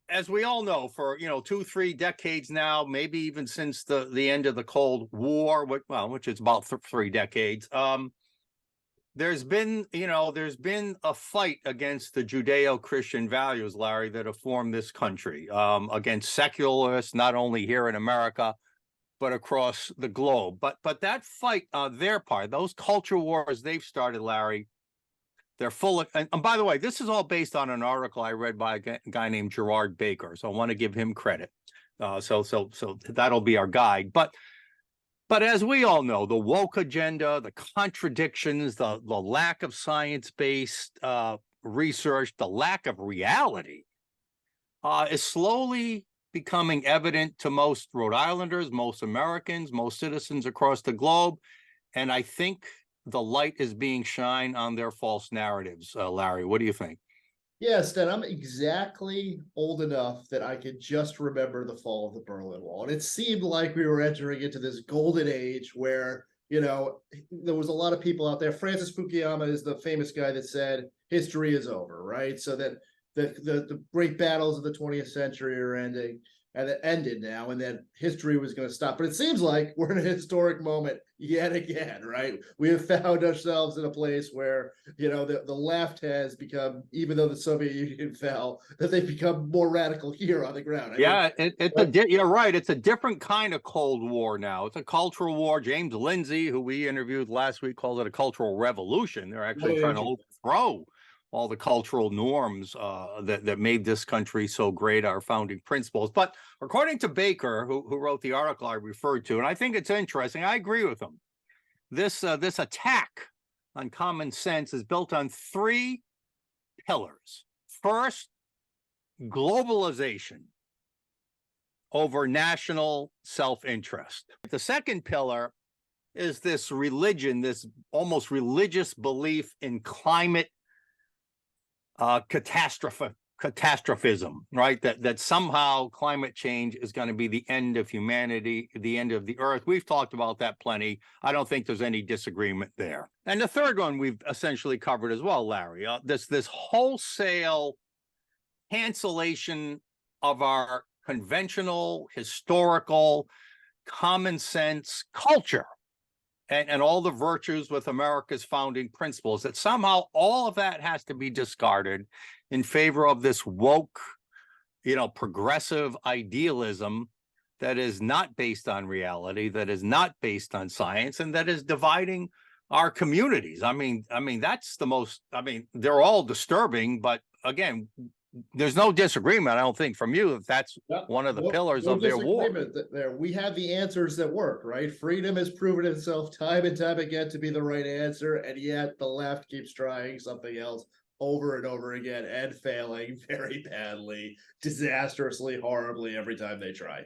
as we all know, for 2, 3 decades now, maybe even since the end of the Cold War, which is about 3 decades, there's been a fight against the Judeo-Christian values, Larry, that have formed this country, against secularists, not only here in America but across the globe. But that fight on their part, those culture wars they've started, Larry, they're full of. And by the way, this is all based on an article I read by a guy named Gerard Baker, so I want to give him credit. So that'll be our guide. But as we all know, the woke agenda, the contradictions, the lack of science-based research, the lack of reality is slowly becoming evident to most Rhode Islanders, most Americans, most citizens across the globe. And I think the light is being shined on their false narratives. Larry, what do you think? Yeah, Sten, I'm exactly old enough that I could just remember the fall of the Berlin Wall. And it seemed like we were entering into this golden age where, there was a lot of people out there. Francis Fukuyama is the famous guy that said history is over, right? So that the great battles of the 20th century are ending and it ended now, and then history was going to stop. But it seems like we're in a historic moment yet again, right? We have found ourselves in a place where the left has become, even though the Soviet Union fell, that they've become more radical here on the ground. I mean, Yeah, you're right. It's a different kind of Cold War now. It's a cultural war. James Lindsay, who we interviewed last week, called it a cultural revolution. They're actually trying to overthrow all the cultural norms that made this country so great, our founding principles. But according to Baker, who wrote the article I referred to, and I think it's interesting, I agree with him. This attack on common sense is built on three pillars. First, globalization over national self-interest. The second pillar is this religion, this almost religious belief in climate catastrophism, right? That somehow climate change is going to be the end of humanity, the end of the earth. We've talked about that plenty. I don't think there's any disagreement there. And the third one we've essentially covered as well, Larry. This wholesale cancellation of our conventional, historical, common sense culture and all the virtues with America's founding principles, that somehow all of that has to be discarded in favor of this woke, progressive idealism that is not based on reality, that is not based on science, and that is dividing our communities. I mean, that's the most, they're all disturbing, but again, there's no disagreement, I don't think, from you, if that's one of the pillars of their war. There, we have the answers that work, right? Freedom has proven itself time and time again to be the right answer, and yet the left keeps trying something else over and over again and failing very badly, disastrously, horribly every time they try.